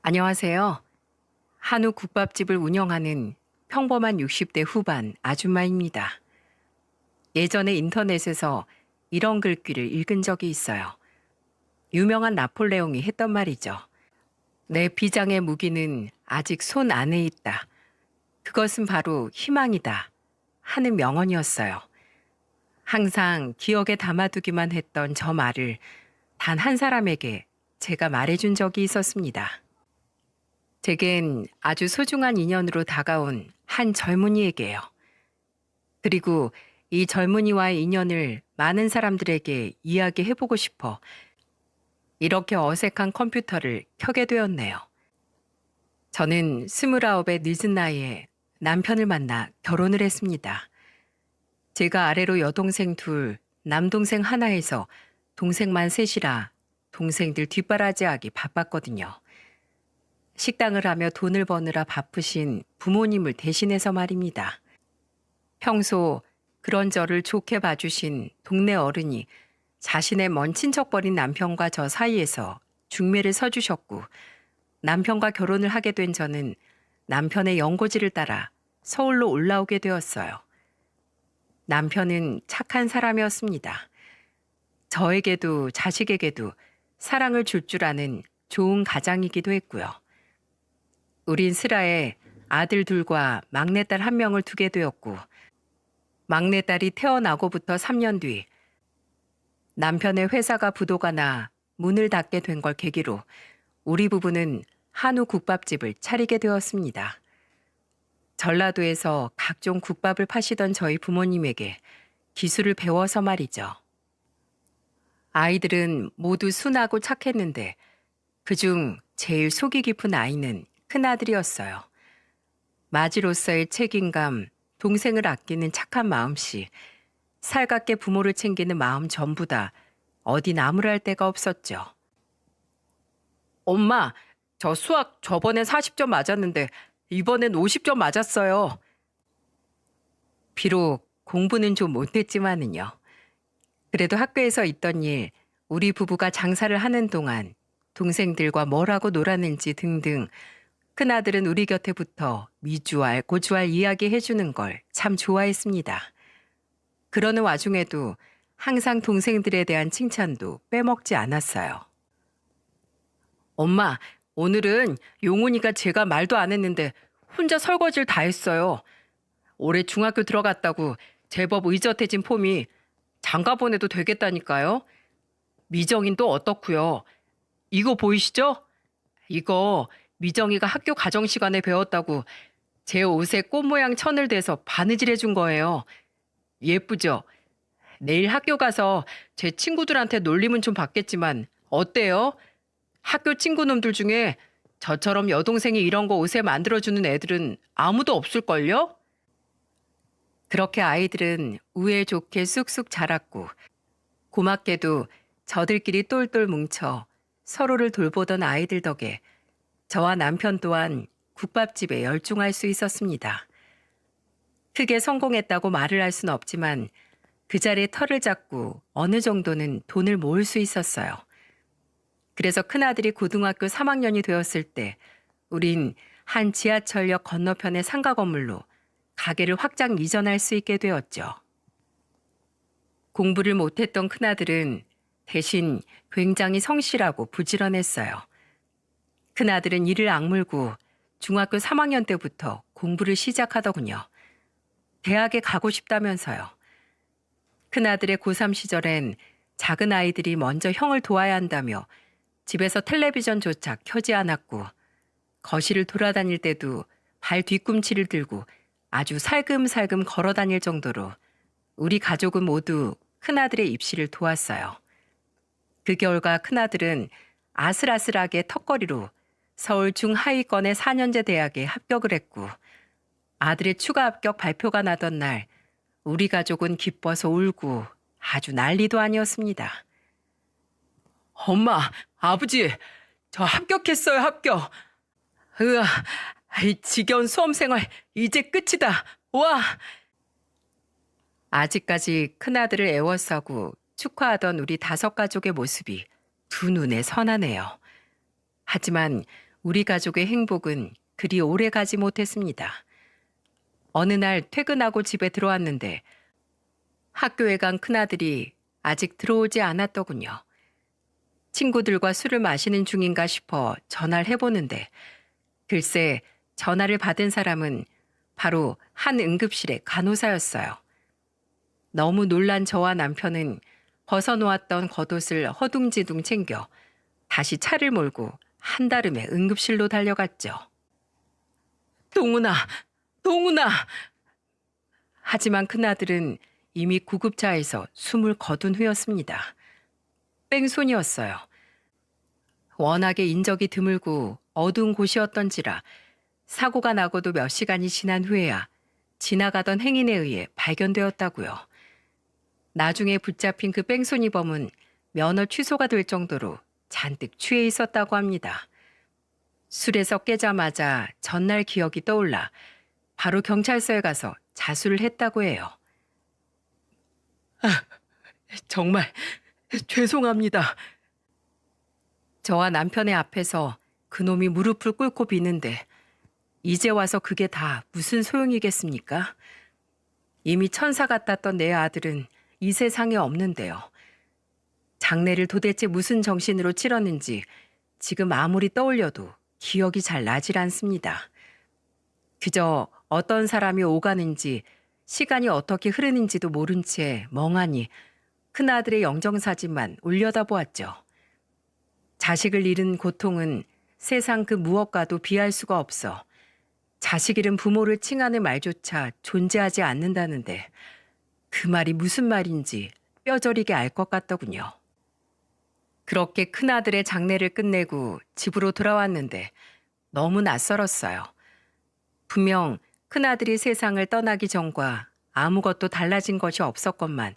안녕하세요. 한우 국밥집을 운영하는 평범한 60대 후반 아줌마입니다. 예전에 인터넷에서 이런 글귀를 읽은 적이 있어요. 유명한 나폴레옹이 했던 말이죠. 내 비장의 무기는 아직 손 안에 있다. 그것은 바로 희망이다. 하는 명언이었어요. 항상 기억에 담아두기만 했던 저 말을 단 한 사람에게 제가 말해준 적이 있었습니다. 제겐 아주 소중한 인연으로 다가온 한 젊은이에게요. 그리고 이 젊은이와의 인연을 많은 사람들에게 이야기해보고 싶어 이렇게 어색한 컴퓨터를 켜게 되었네요. 저는 29의 늦은 나이에 남편을 만나 결혼을 했습니다. 제가 아래로 여동생 둘, 남동생 하나에서 동생만 셋이라 동생들 뒷바라지하기 바빴거든요. 식당을 하며 돈을 버느라 바쁘신 부모님을 대신해서 말입니다. 평소 그런 저를 좋게 봐주신 동네 어른이 자신의 먼 친척버린 남편과 저 사이에서 중매를 서주셨고, 남편과 결혼을 하게 된 저는 남편의 연고지를 따라 서울로 올라오게 되었어요. 남편은 착한 사람이었습니다. 저에게도 자식에게도 사랑을 줄 줄 아는 좋은 가장이기도 했고요. 우린 슬하에 아들 둘과 막내딸 한 명을 두게 되었고, 막내딸이 태어나고부터 3년 뒤 남편의 회사가 부도가 나 문을 닫게 된 걸 계기로 우리 부부는 한우 국밥집을 차리게 되었습니다. 전라도에서 각종 국밥을 파시던 저희 부모님에게 기술을 배워서 말이죠. 아이들은 모두 순하고 착했는데 그중 제일 속이 깊은 아이는 큰아들이었어요. 마지로서의 책임감, 동생을 아끼는 착한 마음씨, 살갑게 부모를 챙기는 마음 전부 다 어디 나무랄 데가 없었죠. 엄마, 저 수학 저번엔 40점 맞았는데 이번엔 50점 맞았어요. 비록 공부는 좀 못했지만은요. 그래도 학교에서 있던 일, 우리 부부가 장사를 하는 동안 동생들과 뭘 하고 놀았는지 등등 큰아들은 우리 곁에 붙어 미주알, 고주알 이야기해주는 걸 참 좋아했습니다. 그러는 와중에도 항상 동생들에 대한 칭찬도 빼먹지 않았어요. 엄마, 오늘은 용훈이가 제가 말도 안 했는데 혼자 설거지를 다 했어요. 올해 중학교 들어갔다고 제법 의젓해진 폼이 장가 보내도 되겠다니까요. 미정인 또 어떻고요? 이거 보이시죠? 이거 미정이가 학교 가정 시간에 배웠다고 제 옷에 꽃 모양 천을 대서 바느질 해준 거예요. 예쁘죠? 내일 학교 가서 제 친구들한테 놀림은 좀 받겠지만 어때요? 학교 친구놈들 중에 저처럼 여동생이 이런 거 옷에 만들어주는 애들은 아무도 없을걸요? 그렇게 아이들은 우애 좋게 쑥쑥 자랐고 고맙게도 저들끼리 똘똘 뭉쳐 서로를 돌보던 아이들 덕에 저와 남편 또한 국밥집에 열중할 수 있었습니다. 크게 성공했다고 말을 할 수는 없지만 그 자리에 털을 잡고 어느 정도는 돈을 모을 수 있었어요. 그래서 큰아들이 고등학교 3학년이 되었을 때 우린 한 지하철역 건너편의 상가 건물로 가게를 확장 이전할 수 있게 되었죠. 공부를 못했던 큰아들은 대신 굉장히 성실하고 부지런했어요. 큰아들은 이를 악물고 중학교 3학년 때부터 공부를 시작하더군요. 대학에 가고 싶다면서요. 큰아들의 고3 시절엔 작은 아이들이 먼저 형을 도와야 한다며 집에서 텔레비전조차 켜지 않았고 거실을 돌아다닐 때도 발 뒤꿈치를 들고 아주 살금살금 걸어 다닐 정도로 우리 가족은 모두 큰아들의 입시를 도왔어요. 그 결과 큰아들은 아슬아슬하게 턱걸이로 서울 중하위권의 4년제 대학에 합격을 했고 아들의 추가 합격 발표가 나던 날 우리 가족은 기뻐서 울고 아주 난리도 아니었습니다. 엄마, 아버지, 저 합격했어요, 합격. 으아, 이 지겨운 수험생활 이제 끝이다. 와! 아직까지 큰아들을 애워싸고 축하하던 우리 5가족의 모습이 두 눈에 선하네요. 하지만 우리 가족의 행복은 그리 오래 가지 못했습니다. 어느 날 퇴근하고 집에 들어왔는데 학교에 간 큰아들이 아직 들어오지 않았더군요. 친구들과 술을 마시는 중인가 싶어 전화를 해보는데 글쎄 전화를 받은 사람은 바로 한 응급실의 간호사였어요. 너무 놀란 저와 남편은 벗어놓았던 겉옷을 허둥지둥 챙겨 다시 차를 몰고 한달음에 응급실로 달려갔죠. 동훈아, 동훈아! 하지만 큰아들은 이미 구급차에서 숨을 거둔 후였습니다. 뺑소니였어요. 워낙에 인적이 드물고 어두운 곳이었던지라 사고가 나고도 몇 시간이 지난 후에야 지나가던 행인에 의해 발견되었다고요. 나중에 붙잡힌 그 뺑소니범은 면허 취소가 될 정도로 잔뜩 취해 있었다고 합니다. 술에서 깨자마자 전날 기억이 떠올라 바로 경찰서에 가서 자수를 했다고 해요. 정말 죄송합니다. 저와 남편의 앞에서 그놈이 무릎을 꿇고 비는데 이제 와서 그게 다 무슨 소용이겠습니까? 이미 천사 같았던 내 아들은 이 세상에 없는데요. 장례를 도대체 무슨 정신으로 치렀는지 지금 아무리 떠올려도 기억이 잘 나질 않습니다. 그저 어떤 사람이 오가는지 시간이 어떻게 흐르는지도 모른 채 멍하니 큰아들의 영정사진만 올려다보았죠. 자식을 잃은 고통은 세상 그 무엇과도 비할 수가 없어 자식 잃은 부모를 칭하는 말조차 존재하지 않는다는데 그 말이 무슨 말인지 뼈저리게 알 것 같더군요. 그렇게 큰아들의 장례를 끝내고 집으로 돌아왔는데 너무 낯설었어요. 분명 큰아들이 세상을 떠나기 전과 아무것도 달라진 것이 없었건만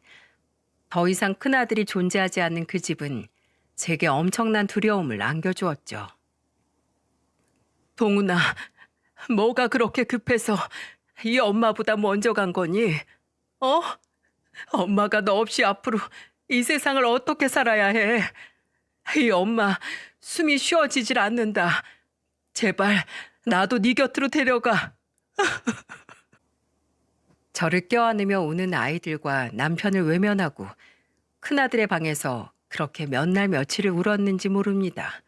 더 이상 큰아들이 존재하지 않는 그 집은 제게 엄청난 두려움을 안겨주었죠. 동훈아, 뭐가 그렇게 급해서 이 엄마보다 먼저 간 거니? 어? 엄마가 너 없이 앞으로 이 세상을 어떻게 살아야 해? 이 엄마 숨이 쉬어지질 않는다. 제발 나도 네 곁으로 데려가. 저를 껴안으며 우는 아이들과 남편을 외면하고 큰아들의 방에서 그렇게 몇 날 며칠을 울었는지 모릅니다.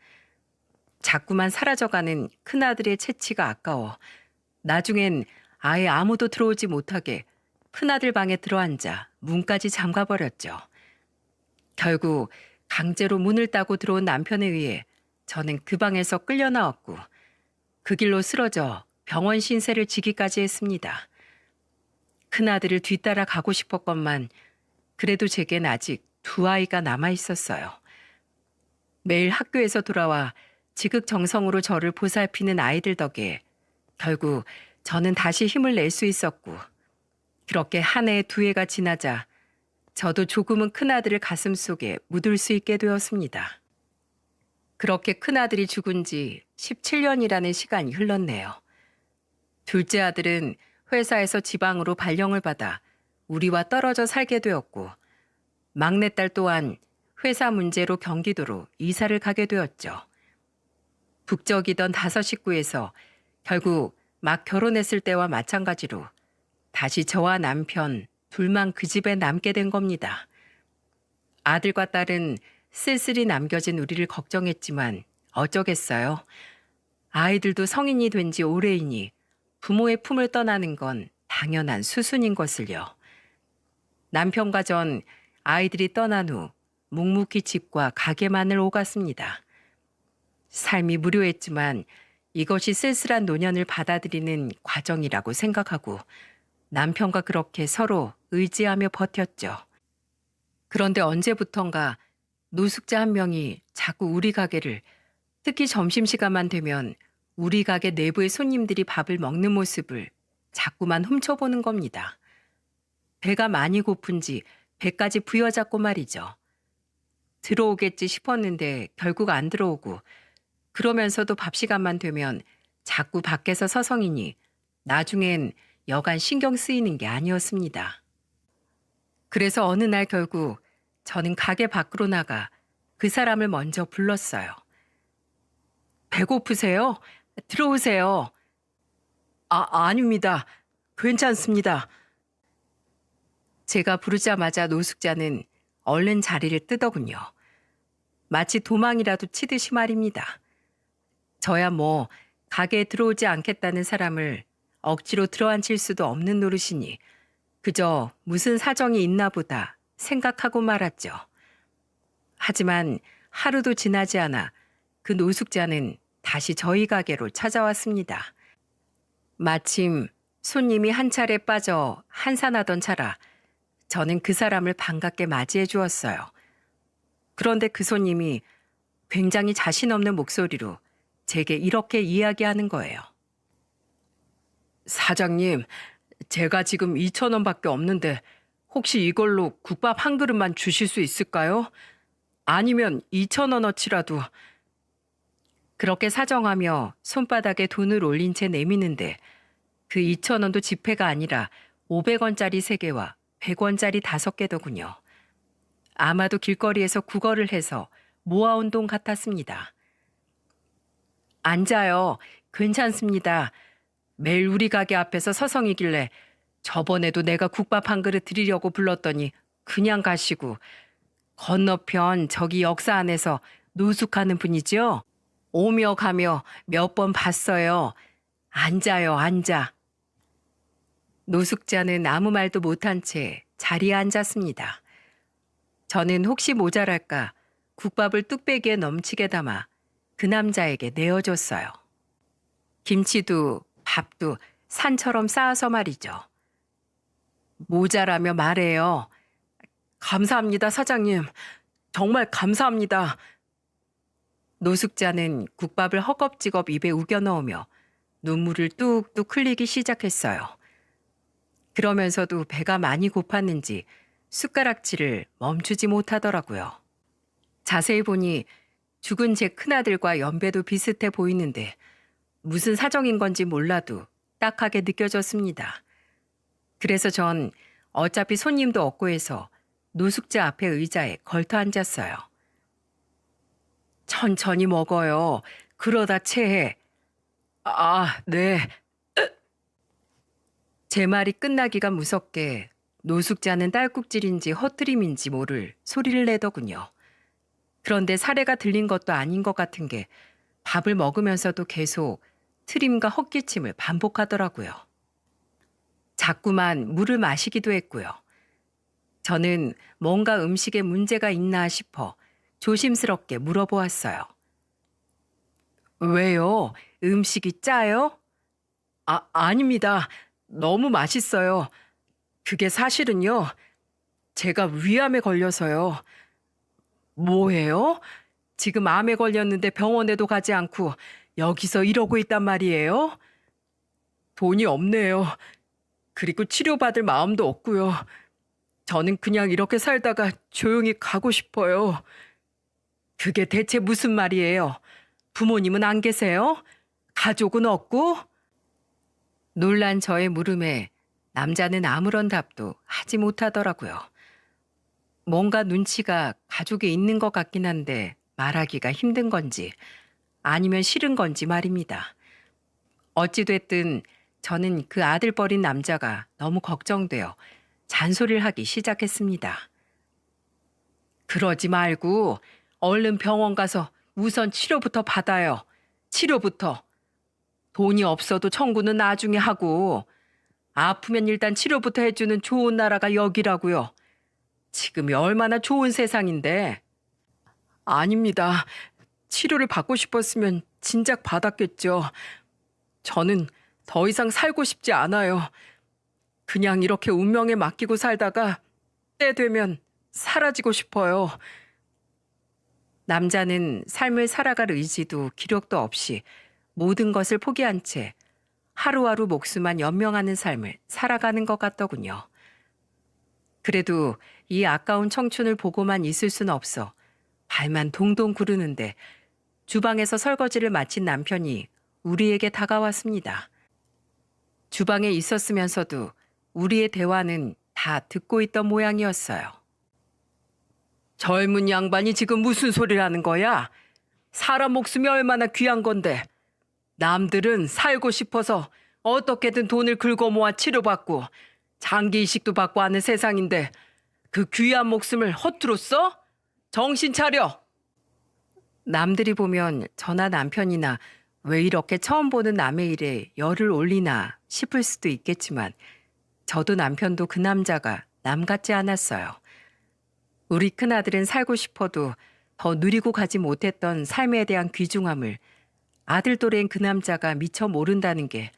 자꾸만 사라져가는 큰아들의 채취가 아까워 나중엔 아예 아무도 들어오지 못하게 큰아들 방에 들어앉아 문까지 잠가버렸죠. 결국 강제로 문을 따고 들어온 남편에 의해 저는 그 방에서 끌려 나왔고 그 길로 쓰러져 병원 신세를 지기까지 했습니다. 큰아들을 뒤따라 가고 싶었건만 그래도 제겐 아직 두 아이가 남아 있었어요. 매일 학교에서 돌아와 지극정성으로 저를 보살피는 아이들 덕에 결국 저는 다시 힘을 낼 수 있었고 그렇게 한 해 두 해가 지나자 저도 조금은 큰아들을 가슴속에 묻을 수 있게 되었습니다. 그렇게 큰아들이 죽은 지 17년이라는 시간이 흘렀네요. 둘째 아들은 회사에서 지방으로 발령을 받아 우리와 떨어져 살게 되었고 막내딸 또한 회사 문제로 경기도로 이사를 가게 되었죠. 북적이던 다섯 식구에서 결국 막 결혼했을 때와 마찬가지로 다시 저와 남편 둘만 그 집에 남게 된 겁니다. 아들과 딸은 쓸쓸히 남겨진 우리를 걱정했지만 어쩌겠어요. 아이들도 성인이 된 지 오래이니 부모의 품을 떠나는 건 당연한 수순인 것을요. 남편과 전 아이들이 떠난 후 묵묵히 집과 가게만을 오갔습니다. 삶이 무료했지만 이것이 쓸쓸한 노년을 받아들이는 과정이라고 생각하고 남편과 그렇게 서로 의지하며 버텼죠. 그런데 언제부턴가 노숙자 한 명이 자꾸 우리 가게를, 특히 점심시간만 되면 우리 가게 내부의 손님들이 밥을 먹는 모습을 자꾸만 훔쳐보는 겁니다. 배가 많이 고픈지 배까지 부여잡고 말이죠. 들어오겠지 싶었는데 결국 안 들어오고 그러면서도 밥 시간만 되면 자꾸 밖에서 서성이니 나중엔 여간 신경 쓰이는 게 아니었습니다. 그래서 어느 날 결국 저는 가게 밖으로 나가 그 사람을 먼저 불렀어요. 배고프세요? 들어오세요. 아닙니다. 괜찮습니다. 제가 부르자마자 노숙자는 얼른 자리를 뜨더군요. 마치 도망이라도 치듯이 말입니다. 저야 뭐 가게에 들어오지 않겠다는 사람을 억지로 들어앉힐 수도 없는 노릇이니 그저 무슨 사정이 있나 보다 생각하고 말았죠. 하지만 하루도 지나지 않아 그 노숙자는 다시 저희 가게로 찾아왔습니다. 마침 손님이 한 차례 빠져 한산하던 차라 저는 그 사람을 반갑게 맞이해 주었어요. 그런데 그 손님이 굉장히 자신 없는 목소리로 제게 이렇게 이야기하는 거예요. 사장님, 제가 지금 2,000원밖에 없는데 혹시 이걸로 국밥 한 그릇만 주실 수 있을까요? 아니면 2,000원어치라도. 그렇게 사정하며 손바닥에 돈을 올린 채 내미는데 그 2,000원도 지폐가 아니라 500원짜리 3개와 100원짜리 5개더군요. 아마도 길거리에서 구걸을 해서 모아온 돈 같았습니다. 앉아요. 괜찮습니다. 매일 우리 가게 앞에서 서성이길래 저번에도 내가 국밥 한 그릇 드리려고 불렀더니 그냥 가시고 건너편 저기 역사 안에서 노숙하는 분이죠? 오며 가며 몇 번 봤어요. 앉아요, 앉아. 노숙자는 아무 말도 못한 채 자리에 앉았습니다. 저는 혹시 모자랄까 국밥을 뚝배기에 넘치게 담아 그 남자에게 내어줬어요. 김치도 밥도 산처럼 쌓아서 말이죠. 모자라며 말해요. 감사합니다, 사장님. 정말 감사합니다. 노숙자는 국밥을 허겁지겁 입에 우겨 넣으며 눈물을 뚝뚝 흘리기 시작했어요. 그러면서도 배가 많이 고팠는지 숟가락질을 멈추지 못하더라고요. 자세히 보니 죽은 제 큰아들과 연배도 비슷해 보이는데 무슨 사정인 건지 몰라도 딱하게 느껴졌습니다. 그래서 전 어차피 손님도 없고 해서 노숙자 앞에 의자에 걸터 앉았어요. 천천히 먹어요. 그러다 체해. 네. 제 말이 끝나기가 무섭게 노숙자는 딸꾹질인지 허트림인지 모를 소리를 내더군요. 그런데 사례가 들린 것도 아닌 것 같은 게 밥을 먹으면서도 계속 트림과 헛기침을 반복하더라고요. 자꾸만 물을 마시기도 했고요. 저는 뭔가 음식에 문제가 있나 싶어 조심스럽게 물어보았어요. 왜요? 음식이 짜요? 아닙니다. 너무 맛있어요. 그게 사실은요. 제가 위암에 걸려서요. 뭐예요? 지금 암에 걸렸는데 병원에도 가지 않고 여기서 이러고 있단 말이에요? 돈이 없네요. 그리고 치료받을 마음도 없고요. 저는 그냥 이렇게 살다가 조용히 가고 싶어요. 그게 대체 무슨 말이에요? 부모님은 안 계세요? 가족은 없고? 놀란 저의 물음에 남자는 아무런 답도 하지 못하더라고요. 뭔가 눈치가 가족에 있는 것 같긴 한데 말하기가 힘든 건지 아니면 싫은 건지 말입니다. 어찌됐든 저는 그 아들 버린 남자가 너무 걱정되어 잔소리를 하기 시작했습니다. 그러지 말고 얼른 병원 가서 우선 치료부터 받아요. 치료부터. 돈이 없어도 청구는 나중에 하고 아프면 일단 치료부터 해주는 좋은 나라가 여기라고요. 지금이 얼마나 좋은 세상인데. 아닙니다. 치료를 받고 싶었으면 진작 받았겠죠. 저는 더 이상 살고 싶지 않아요. 그냥 이렇게 운명에 맡기고 살다가 때 되면 사라지고 싶어요. 남자는 삶을 살아갈 의지도 기력도 없이 모든 것을 포기한 채 하루하루 목숨만 연명하는 삶을 살아가는 것 같더군요. 그래도 이 아까운 청춘을 보고만 있을 순 없어 발만 동동 구르는데 주방에서 설거지를 마친 남편이 우리에게 다가왔습니다. 주방에 있었으면서도 우리의 대화는 다 듣고 있던 모양이었어요. 젊은 양반이 지금 무슨 소리를 하는 거야? 사람 목숨이 얼마나 귀한 건데 남들은 살고 싶어서 어떻게든 돈을 긁어 모아 치료받고 장기 이식도 받고 하는 세상인데 그 귀한 목숨을 허투루 써? 정신 차려! 남들이 보면 저나 남편이나 왜 이렇게 처음 보는 남의 일에 열을 올리나 싶을 수도 있겠지만 저도 남편도 그 남자가 남 같지 않았어요. 우리 큰아들은 살고 싶어도 더 누리고 가지 못했던 삶에 대한 귀중함을 아들 또래인 그 남자가 미처 모른다는 게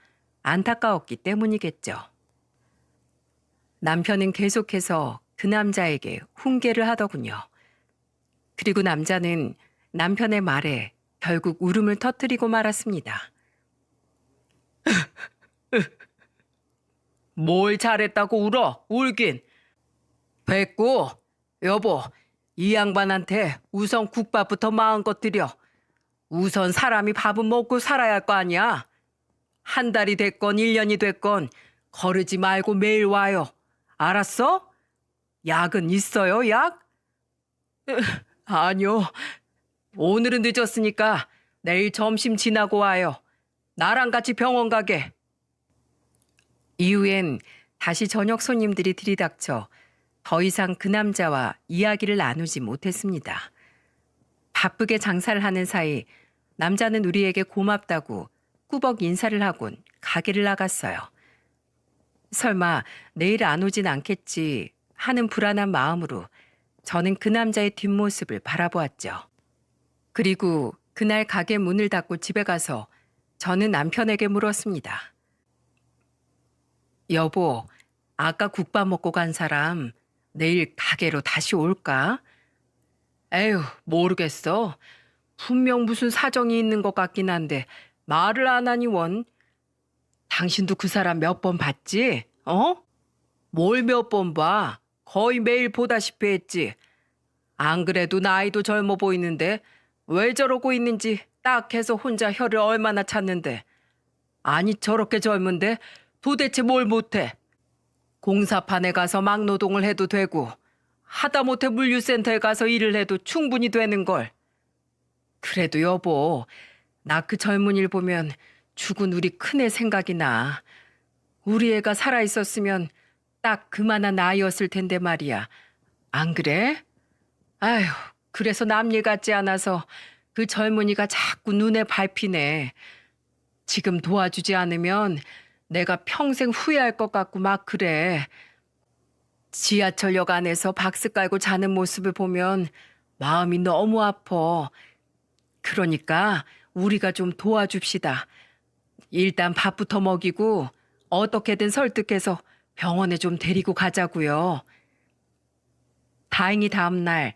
안타까웠기 때문이겠죠. 남편은 계속해서 그 남자에게 훈계를 하더군요. 그리고 남자는 남편의 말에 결국 울음을 터뜨리고 말았습니다. 뭘 잘했다고 울어? 울긴. 됐고, 여보, 이 양반한테 우선 국밥부터 마음껏 드려. 우선 사람이 밥은 먹고 살아야 할 거 아니야. 한 달이 됐건 1년이 됐건 거르지 말고 매일 와요. 알았어? 약은 있어요, 약? 아니요. 오늘은 늦었으니까 내일 점심 지나고 와요. 나랑 같이 병원 가게. 이후엔 다시 저녁 손님들이 들이닥쳐 더 이상 그 남자와 이야기를 나누지 못했습니다. 바쁘게 장사를 하는 사이 남자는 우리에게 고맙다고 꾸벅 인사를 하곤 가게를 나갔어요. 설마 내일 안 오진 않겠지 하는 불안한 마음으로 저는 그 남자의 뒷모습을 바라보았죠. 그리고 그날 가게 문을 닫고 집에 가서 저는 남편에게 물었습니다. 여보, 아까 국밥 먹고 간 사람 내일 가게로 다시 올까? 에휴, 모르겠어. 분명 무슨 사정이 있는 것 같긴 한데 말을 안 하니 원. 당신도 그 사람 몇 번 봤지? 어? 뭘 몇 번 봐? 거의 매일 보다시피 했지. 안 그래도 나이도 젊어 보이는데 왜 저러고 있는지 딱 해서 혼자 혀를 얼마나 찾는데. 아니 저렇게 젊은데 도대체 뭘 못해? 공사판에 가서 막노동을 해도 되고 하다못해 물류센터에 가서 일을 해도 충분히 되는 걸. 그래도 여보, 나 그 젊은이를 보면 죽은 우리 큰애 생각이 나. 우리 애가 살아있었으면 딱 그만한 나이였을 텐데 말이야. 안 그래? 아휴, 그래서 남일 같지 않아서 그 젊은이가 자꾸 눈에 밟히네. 지금 도와주지 않으면 내가 평생 후회할 것 같고 막 그래. 지하철역 안에서 박스 깔고 자는 모습을 보면 마음이 너무 아파. 그러니까 우리가 좀 도와줍시다. 일단 밥부터 먹이고 어떻게든 설득해서 병원에 좀 데리고 가자고요. 다행히 다음 날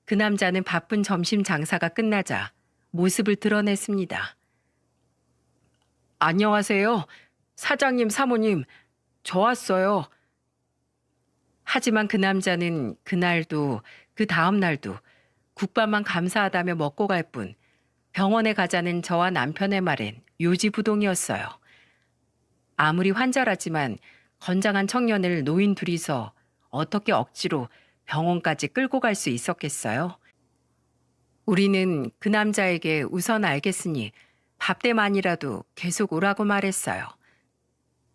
그 남자는 바쁜 점심 장사가 끝나자 모습을 드러냈습니다. 안녕하세요. 사장님, 사모님, 저 왔어요. 하지만 그 남자는 그날도 그 다음 날도 국밥만 감사하다며 먹고 갈 뿐 병원에 가자는 저와 남편의 말엔 요지부동이었어요. 아무리 환자라지만 건장한 청년을 노인 둘이서 어떻게 억지로 병원까지 끌고 갈 수 있었겠어요? 우리는 그 남자에게 우선 알겠으니 밥 때만이라도 계속 오라고 말했어요.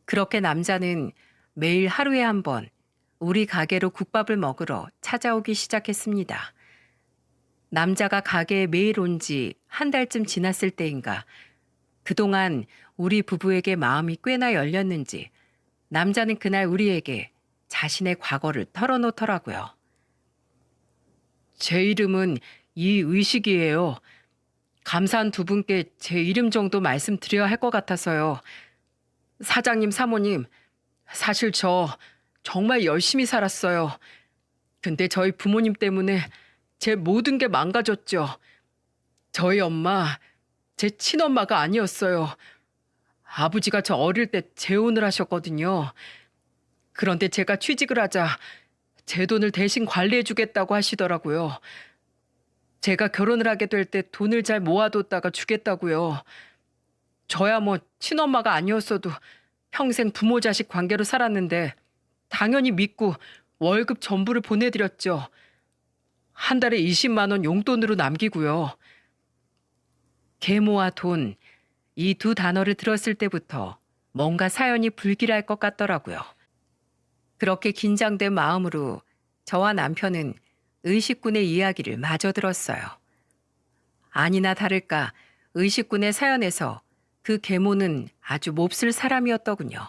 그렇게 남자는 매일 하루에 한 번 우리 가게로 국밥을 먹으러 찾아오기 시작했습니다. 남자가 가게에 매일 온 지 한 달쯤 지났을 때인가 그동안 우리 부부에게 마음이 꽤나 열렸는지 남자는 그날 우리에게 자신의 과거를 털어놓더라고요. 제 이름은 이의식이에요. 감사한 두 분께 제 이름 정도 말씀드려야 할 것 같아서요. 사장님, 사모님, 사실 저 정말 열심히 살았어요. 근데 저희 부모님 때문에 제 모든 게 망가졌죠. 저희 엄마, 제 친엄마가 아니었어요. 아버지가 저 어릴 때 재혼을 하셨거든요. 그런데 제가 취직을 하자 제 돈을 대신 관리해 주겠다고 하시더라고요. 제가 결혼을 하게 될 때 돈을 잘 모아뒀다가 주겠다고요. 저야 뭐 친엄마가 아니었어도 평생 부모 자식 관계로 살았는데 당연히 믿고 월급 전부를 보내드렸죠. 한 달에 20만 원 용돈으로 남기고요. 계모와 돈, 이 두 단어를 들었을 때부터 뭔가 사연이 불길할 것 같더라고요. 그렇게 긴장된 마음으로 저와 남편은 의식군의 이야기를 마저 들었어요. 아니나 다를까 의식군의 사연에서 그 계모는 아주 몹쓸 사람이었더군요.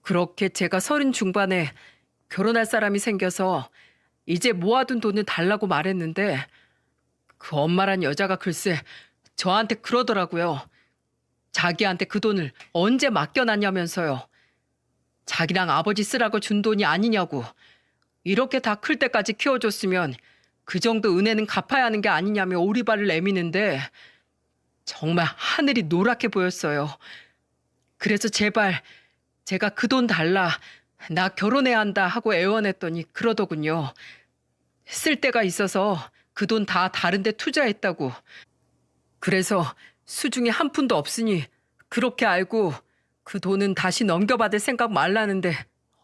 그렇게 제가 30 중반에 결혼할 사람이 생겨서 이제 모아둔 돈을 달라고 말했는데 그 엄마란 여자가 글쎄 저한테 그러더라고요. 자기한테 그 돈을 언제 맡겨놨냐면서요. 자기랑 아버지 쓰라고 준 돈이 아니냐고. 이렇게 다 클 때까지 키워줬으면 그 정도 은혜는 갚아야 하는 게 아니냐며 오리발을 내미는데 정말 하늘이 노랗게 보였어요. 그래서 제발 제가 그 돈 달라, 나 결혼해야 한다 하고 애원했더니 그러더군요. 쓸 데가 있어서 그 돈 다 다른 데 투자했다고. 그래서 수중에 한 푼도 없으니 그렇게 알고 그 돈은 다시 넘겨받을 생각 말라는데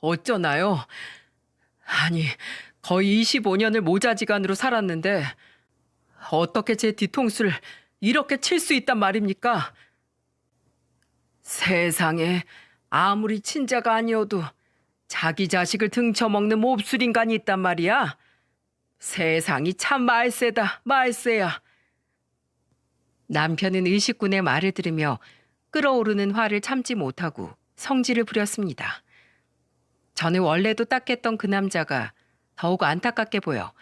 어쩌나요? 아니, 거의 25년을 모자지간으로 살았는데 어떻게 제 뒤통수를 이렇게 칠 수 있단 말입니까? 세상에 아무리 친자가 아니어도 자기 자식을 등쳐먹는 몹쓸 인간이 있단 말이야. 세상이 참 말세다, 말세야. 남편은 의식군의 말을 들으며 끓어오르는 화를 참지 못하고 성질을 부렸습니다. 저는 원래도 딱했던 그 남자가 더욱 안타깝게 보여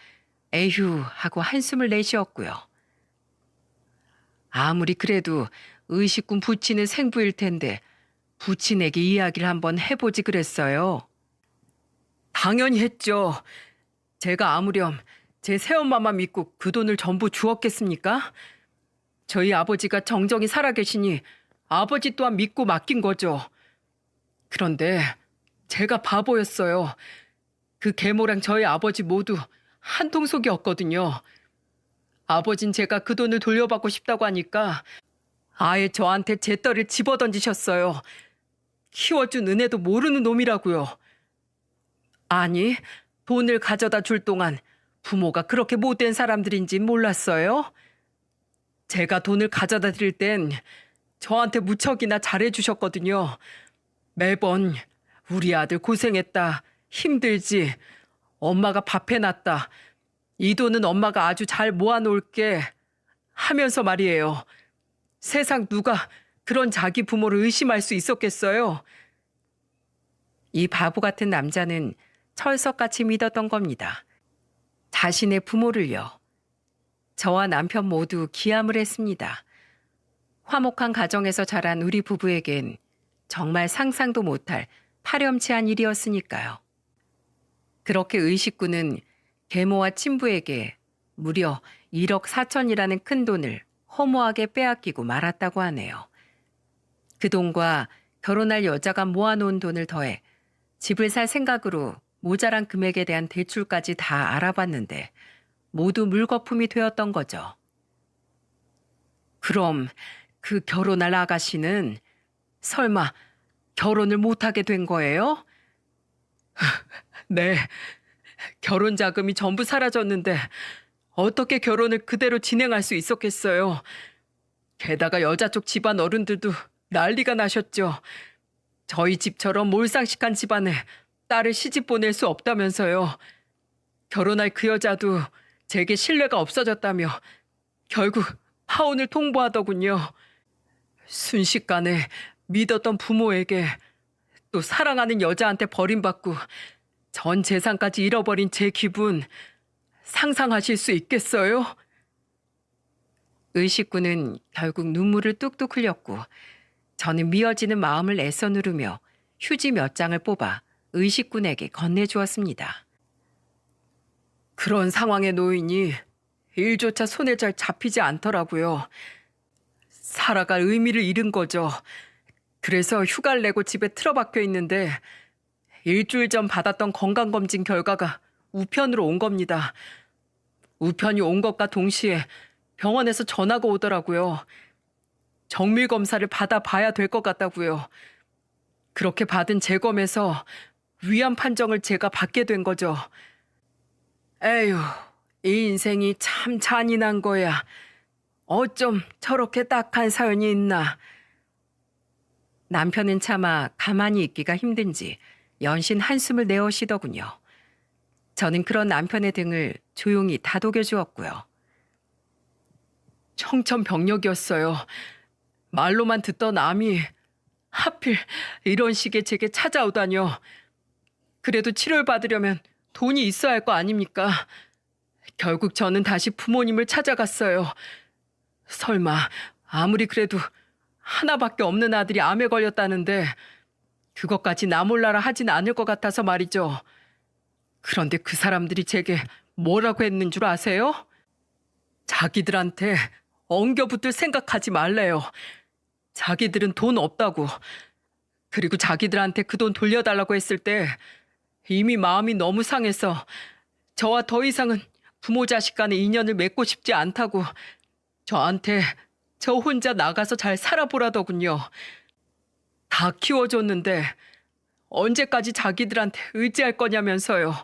에휴 하고 한숨을 내쉬었고요. 아무리 그래도 의식군 부친은 생부일 텐데 부친에게 이야기를 한번 해보지 그랬어요. 당연히 했죠. 제가 아무렴 제 새엄마만 믿고 그 돈을 전부 주었겠습니까? 저희 아버지가 정정히 살아계시니 아버지 또한 믿고 맡긴 거죠. 그런데 제가 바보였어요. 그 계모랑 저희 아버지 모두 한통속이었거든요. 아버진 제가 그 돈을 돌려받고 싶다고 하니까 아예 저한테 제 딸을 집어던지셨어요. 키워준 은혜도 모르는 놈이라고요. 아니, 돈을 가져다 줄 동안 부모가 그렇게 못된 사람들인지 몰랐어요? 제가 돈을 가져다 드릴 땐 저한테 무척이나 잘해주셨거든요. 매번 우리 아들 고생했다, 힘들지, 엄마가 밥 해놨다, 이 돈은 엄마가 아주 잘 모아놓을게 하면서 말이에요. 세상 누가 그런 자기 부모를 의심할 수 있었겠어요? 이 바보 같은 남자는 철석같이 믿었던 겁니다. 자신의 부모를요. 저와 남편 모두 기함을 했습니다. 화목한 가정에서 자란 우리 부부에겐 정말 상상도 못할 파렴치한 일이었으니까요. 그렇게 의식군은 계모와 친부에게 무려 1억 4천이라는 큰 돈을 허무하게 빼앗기고 말았다고 하네요. 그 돈과 결혼할 여자가 모아놓은 돈을 더해 집을 살 생각으로 모자란 금액에 대한 대출까지 다 알아봤는데 모두 물거품이 되었던 거죠. 그럼 그 결혼할 아가씨는 설마 결혼을 못하게 된 거예요? 네, 결혼 자금이 전부 사라졌는데 어떻게 결혼을 그대로 진행할 수 있었겠어요. 게다가 여자 쪽 집안 어른들도 난리가 나셨죠. 저희 집처럼 몰상식한 집안에 딸을 시집 보낼 수 없다면서요. 결혼할 그 여자도 제게 신뢰가 없어졌다며 결국 파혼을 통보하더군요. 순식간에 믿었던 부모에게 또 사랑하는 여자한테 버림받고 전 재산까지 잃어버린 제 기분 상상하실 수 있겠어요? 의식군은 결국 눈물을 뚝뚝 흘렸고 저는 미어지는 마음을 애써 누르며 휴지 몇 장을 뽑아 의식군에게 건네주었습니다. 그런 상황에 놓이니 일조차 손에 잘 잡히지 않더라고요. 살아갈 의미를 잃은 거죠. 그래서 휴가를 내고 집에 틀어박혀 있는데 일주일 전 받았던 건강검진 결과가 우편으로 온 겁니다. 우편이 온 것과 동시에 병원에서 전화가 오더라고요. 정밀 검사를 받아봐야 될 것 같다고요. 그렇게 받은 재검에서 위암 판정을 제가 받게 된 거죠. 에휴, 이 인생이 참 잔인한 거야. 어쩜 저렇게 딱한 사연이 있나. 남편은 차마 가만히 있기가 힘든지 연신 한숨을 내어쉬더군요. 저는 그런 남편의 등을 조용히 다독여 주었고요. 청천벽력이었어요. 말로만 듣던 암이 하필 이런 식의 제게 찾아오다뇨. 그래도 치료를 받으려면 돈이 있어야 할 거 아닙니까? 결국 저는 다시 부모님을 찾아갔어요. 설마 아무리 그래도 하나밖에 없는 아들이 암에 걸렸다는데 그것까지 나 몰라라 하진 않을 것 같아서 말이죠. 그런데 그 사람들이 제게 뭐라고 했는 줄 아세요? 자기들한테 엉겨붙을 생각하지 말래요. 자기들은 돈 없다고. 그리고 자기들한테 그 돈 돌려달라고 했을 때 이미 마음이 너무 상해서 저와 더 이상은 부모 자식 간의 인연을 맺고 싶지 않다고 저한테 저 혼자 나가서 잘 살아보라더군요. 다 키워줬는데 언제까지 자기들한테 의지할 거냐면서요.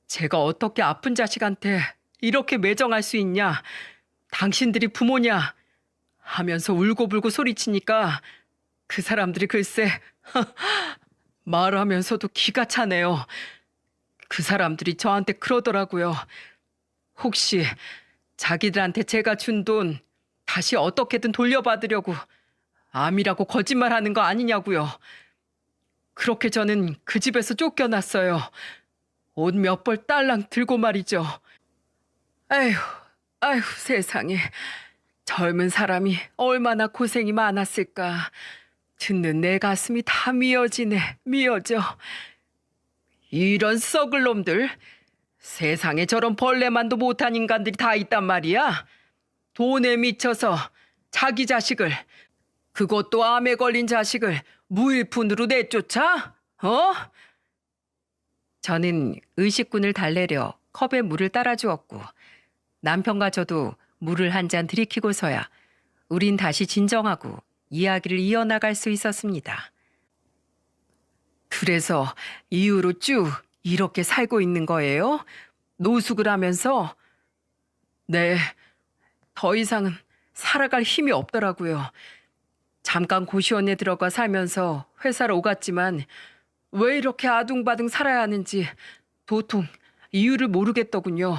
제가 어떻게 아픈 자식한테 이렇게 매정할 수 있냐. 당신들이 부모냐 하면서 울고불고 소리치니까 그 사람들이 글쎄 말하면서도 기가 차네요. 그 사람들이 저한테 그러더라고요. 혹시 자기들한테 제가 준 돈 다시 어떻게든 돌려받으려고 암이라고 거짓말하는 거 아니냐고요. 그렇게 저는 그 집에서 쫓겨났어요. 옷 몇 벌 딸랑 들고 말이죠. 아휴 세상에. 젊은 사람이 얼마나 고생이 많았을까. 듣는 내 가슴이 다 미어지네, 미어져. 이런 썩을 놈들. 세상에 저런 벌레만도 못한 인간들이 다 있단 말이야. 돈에 미쳐서 자기 자식을, 그것도 암에 걸린 자식을 무일푼으로 내쫓아? 어? 저는 의식군을 달래려 컵에 물을 따라주었고 남편과 저도 물을 한 잔 들이키고서야 우린 다시 진정하고 이야기를 이어나갈 수 있었습니다. 그래서 이후로 쭉 이렇게 살고 있는 거예요? 노숙을 하면서? 네, 더 이상은 살아갈 힘이 없더라고요. 잠깐 고시원에 들어가 살면서 회사를 오갔지만 왜 이렇게 아둥바둥 살아야 하는지 도통 이유를 모르겠더군요.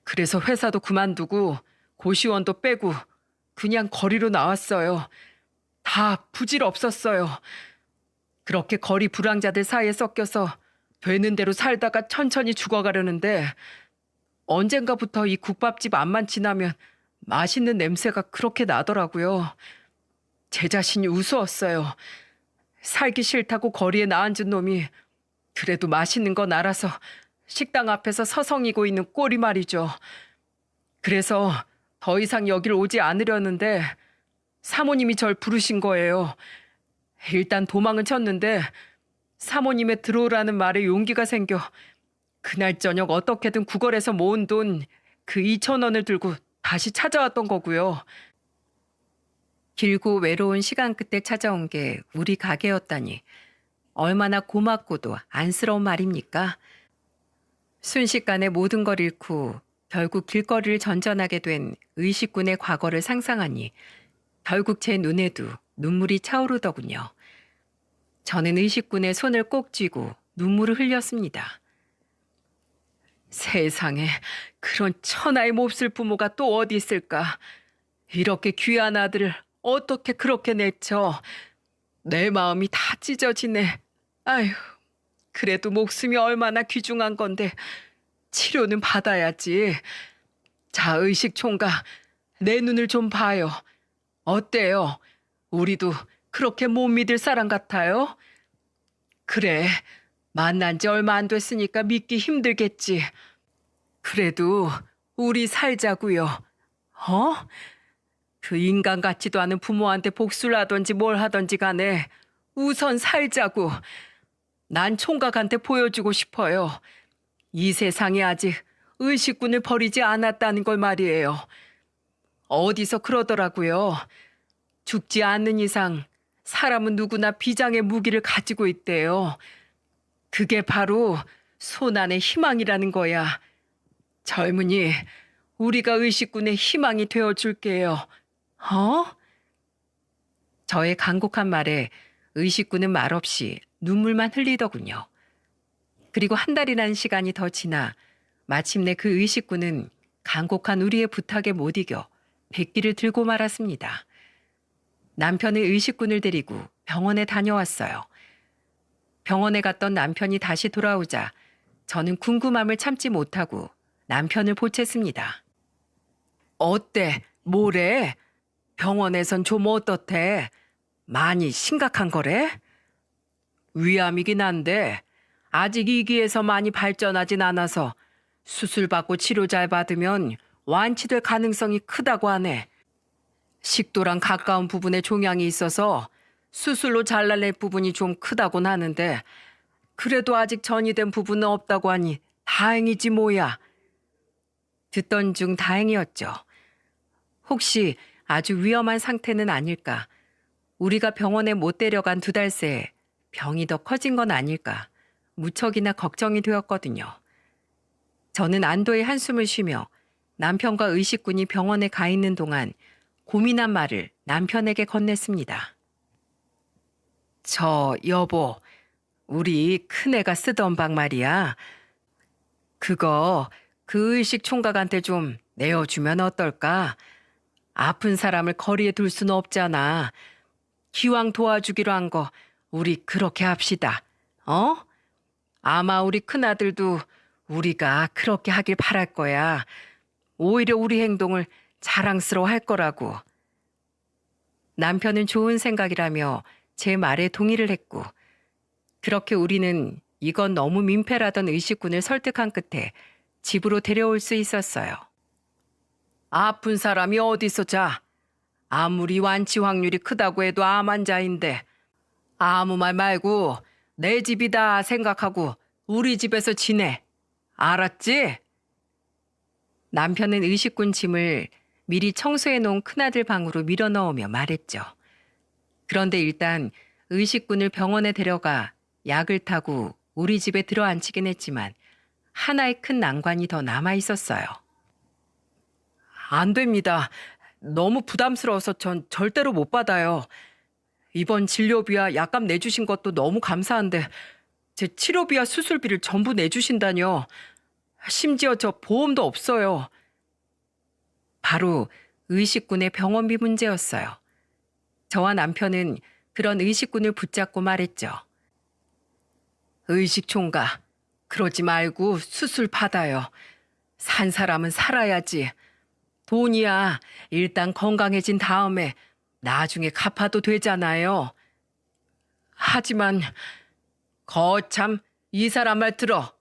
그래서 회사도 그만두고 고시원도 빼고 그냥 거리로 나왔어요. 다 부질없었어요. 그렇게 거리 불황자들 사이에 섞여서 되는 대로 살다가 천천히 죽어가려는데 언젠가부터 이 국밥집 앞만 지나면 맛있는 냄새가 그렇게 나더라고요. 제 자신이 우스웠어요. 살기 싫다고 거리에 나앉은 놈이 그래도 맛있는 건 알아서 식당 앞에서 서성이고 있는 꼴이 말이죠. 그래서 더 이상 여길 오지 않으려는데 사모님이 절 부르신 거예요. 일단 도망은 쳤는데 사모님의 들어오라는 말에 용기가 생겨 그날 저녁 어떻게든 구걸해서 모은 돈 그 2,000원을 들고 다시 찾아왔던 거고요. 길고 외로운 시간 끝에 찾아온 게 우리 가게였다니 얼마나 고맙고도 안쓰러운 말입니까? 순식간에 모든 걸 잃고 결국 길거리를 전전하게 된 의식군의 과거를 상상하니 결국 제 눈에도 눈물이 차오르더군요. 저는 의식군의 손을 꼭 쥐고 눈물을 흘렸습니다. 세상에 그런 천하의 몹쓸 부모가 또 어디 있을까. 이렇게 귀한 아들을 어떻게 그렇게 내쳐. 내 마음이 다 찢어지네. 아휴, 그래도 목숨이 얼마나 귀중한 건데 치료는 받아야지. 자, 의식 총각, 내 눈을 좀 봐요. 어때요? 우리도 그렇게 못 믿을 사람 같아요? 그래, 만난 지 얼마 안 됐으니까 믿기 힘들겠지. 그래도 우리 살자고요. 어? 그 인간 같지도 않은 부모한테 복수를 하던지 뭘 하던지 간에 우선 살자고. 난 총각한테 보여주고 싶어요. 이 세상에 아직 의식군을 버리지 않았다는 걸 말이에요. 어디서 그러더라고요. 죽지 않는 이상 사람은 누구나 비장의 무기를 가지고 있대요. 그게 바로 손 안의 희망이라는 거야. 젊은이, 우리가 의식군의 희망이 되어줄게요. 어? 저의 간곡한 말에 의식군은 말없이 눈물만 흘리더군요. 그리고 한 달이라는 시간이 더 지나 마침내 그 의식군은 간곡한 우리의 부탁에 못 이겨 백기를 들고 말았습니다. 남편의 의식군을 데리고 병원에 다녀왔어요. 병원에 갔던 남편이 다시 돌아오자 저는 궁금함을 참지 못하고 남편을 보챘습니다. 어때? 뭐래? 병원에선 좀 어떻대? 많이 심각한 거래? 위암이긴 한데 아직 이기에서 많이 발전하진 않아서 수술받고 치료 잘 받으면 완치될 가능성이 크다고 하네. 식도랑 가까운 부분에 종양이 있어서 수술로 잘라낼 부분이 좀 크다곤 하는데 그래도 아직 전이된 부분은 없다고 하니 다행이지 뭐야. 듣던 중 다행이었죠. 혹시 아주 위험한 상태는 아닐까? 우리가 병원에 못 데려간 2달 새에 병이 더 커진 건 아닐까? 무척이나 걱정이 되었거든요. 저는 안도의 한숨을 쉬며 남편과 의식군이 병원에 가 있는 동안 고민한 말을 남편에게 건넸습니다. 여보, 우리 큰애가 쓰던 방 말이야. 그거 그 의식 총각한테 좀 내어주면 어떨까? 아픈 사람을 거리에 둘 수는 없잖아. 기왕 도와주기로 한 거 우리 그렇게 합시다. 어? 아마 우리 큰아들도 우리가 그렇게 하길 바랄 거야. 오히려 우리 행동을 자랑스러워 할 거라고. 남편은 좋은 생각이라며 제 말에 동의를 했고, 그렇게 우리는 이건 너무 민폐라던 의식군을 설득한 끝에 집으로 데려올 수 있었어요. 아픈 사람이 어디서 자? 아무리 완치 확률이 크다고 해도 암 환자인데 아무 말 말고 내 집이다 생각하고 우리 집에서 지내. 알았지? 남편은 의식군 짐을 미리 청소해 놓은 큰아들 방으로 밀어 넣으며 말했죠. 그런데 일단 의식군을 병원에 데려가 약을 타고 우리 집에 들어앉히긴 했지만 하나의 큰 난관이 더 남아 있었어요. 안 됩니다. 너무 부담스러워서 전 절대로 못 받아요. 이번 진료비와 약값 내주신 것도 너무 감사한데 제 치료비와 수술비를 전부 내주신다뇨. 심지어 저 보험도 없어요. 바로 의식군의 병원비 문제였어요. 저와 남편은 그런 의식군을 붙잡고 말했죠. 의식총각, 그러지 말고 수술 받아요. 산 사람은 살아야지. 돈이야 일단 건강해진 다음에 나중에 갚아도 되잖아요. 하지만 거참 이 사람 말 들어.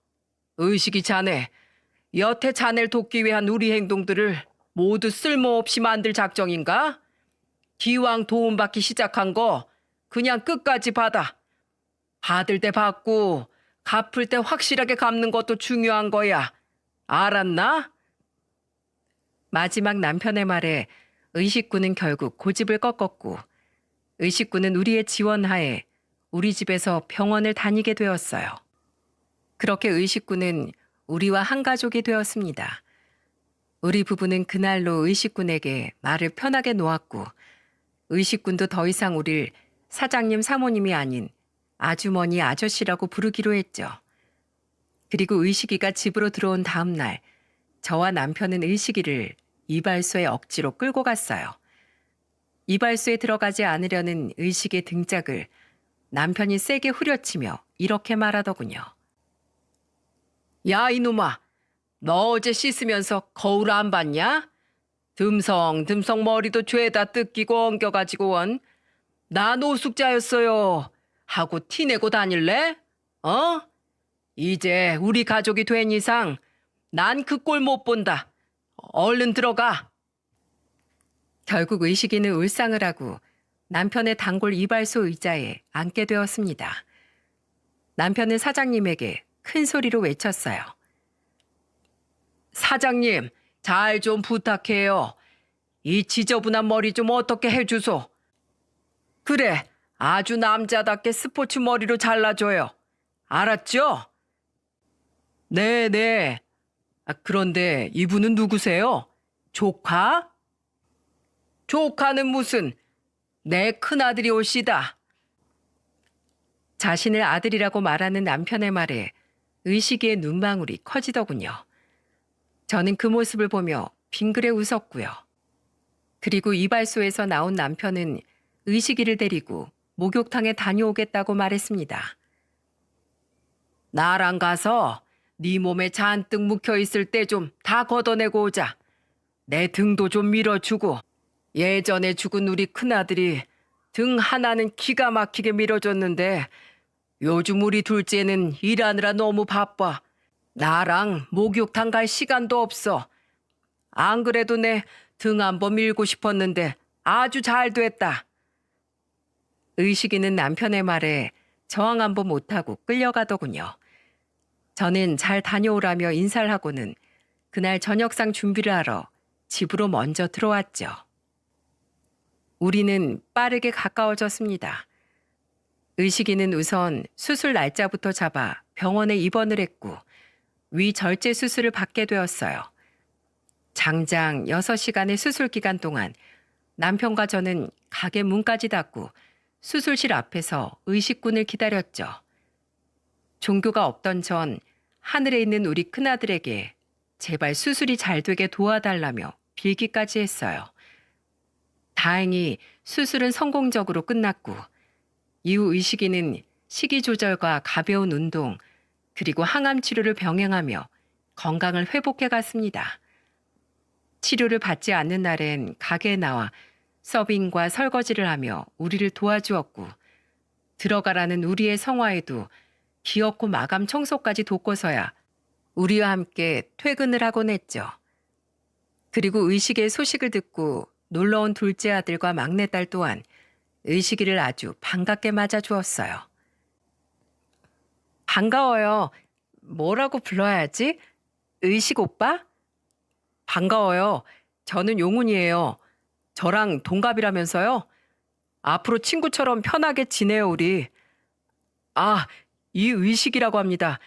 의식이 자네, 여태 자네를 돕기 위한 우리 행동들을 모두 쓸모없이 만들 작정인가? 기왕 도움받기 시작한 거 그냥 끝까지 받아. 받을 때 받고 갚을 때 확실하게 갚는 것도 중요한 거야. 알았나? 마지막 남편의 말에 의식군은 결국 고집을 꺾었고 의식군은 우리의 지원하에 우리 집에서 병원을 다니게 되었어요. 그렇게 의식군은 우리와 한 가족이 되었습니다. 우리 부부는 그날로 의식군에게 말을 편하게 놓았고 의식군도 더 이상 우릴 사장님 사모님이 아닌 아주머니 아저씨라고 부르기로 했죠. 그리고 의식이가 집으로 들어온 다음 날 저와 남편은 의식이를 이발소에 억지로 끌고 갔어요. 이발소에 들어가지 않으려는 의식의 등짝을 남편이 세게 후려치며 이렇게 말하더군요. 야 이놈아, 너 어제 씻으면서 거울 안 봤냐? 듬성듬성 머리도 죄다 뜯기고 엉겨가지고 원. 나 노숙자였어요 하고 티내고 다닐래? 어? 이제 우리 가족이 된 이상 난 그 꼴 못 본다. 얼른 들어가. 결국 의식이는 울상을 하고 남편의 단골 이발소 의자에 앉게 되었습니다. 남편은 사장님에게 큰 소리로 외쳤어요. 사장님, 잘 좀 부탁해요. 이 지저분한 머리 좀 어떻게 해주소. 그래, 아주 남자답게 스포츠 머리로 잘라줘요. 알았죠? 네네. 그런데 이분은 누구세요? 조카? 조카는 무슨 내 큰아들이 올시다. 자신을 아들이라고 말하는 남편의 말에 의식의 눈망울이 커지더군요. 저는 그 모습을 보며 빙그레 웃었고요. 그리고 이발소에서 나온 남편은 의식이를 데리고 목욕탕에 다녀오겠다고 말했습니다. 나랑 가서 네 몸에 잔뜩 묵혀있을 때 좀 다 걷어내고 오자. 내 등도 좀 밀어주고. 예전에 죽은 우리 큰아들이 등 하나는 기가 막히게 밀어줬는데 요즘 우리 둘째는 일하느라 너무 바빠. 나랑 목욕탕 갈 시간도 없어. 안 그래도 내 등 한번 밀고 싶었는데 아주 잘 됐다. 의식이는 남편의 말에 저항 한번 못하고 끌려가더군요. 저는 잘 다녀오라며 인사를 하고는 그날 저녁상 준비를 하러 집으로 먼저 들어왔죠. 우리는 빠르게 가까워졌습니다. 의식이는 우선 수술 날짜부터 잡아 병원에 입원을 했고 위절제 수술을 받게 되었어요. 장장 6시간의 수술 기간 동안 남편과 저는 가게 문까지 닫고 수술실 앞에서 의식군을 기다렸죠. 종교가 없던 전 하늘에 있는 우리 큰아들에게 제발 수술이 잘 되게 도와달라며 빌기까지 했어요. 다행히 수술은 성공적으로 끝났고 이후 의식이는 식이 조절과 가벼운 운동 그리고 항암 치료를 병행하며 건강을 회복해 갔습니다. 치료를 받지 않는 날엔 가게에 나와 서빙과 설거지를 하며 우리를 도와주었고 들어가라는 우리의 성화에도 기어코 마감 청소까지 돕고서야 우리와 함께 퇴근을 하곤 했죠. 그리고 의식의 소식을 듣고 놀러온 둘째 아들과 막내딸 또한 의식이를 아주 반갑게 맞아주었어요. 반가워요. 뭐라고 불러야 하지? 의식 오빠? 반가워요. 저는 용훈이에요. 저랑 동갑이라면서요? 앞으로 친구처럼 편하게 지내요, 우리. 아, 이의식이라고 합니다.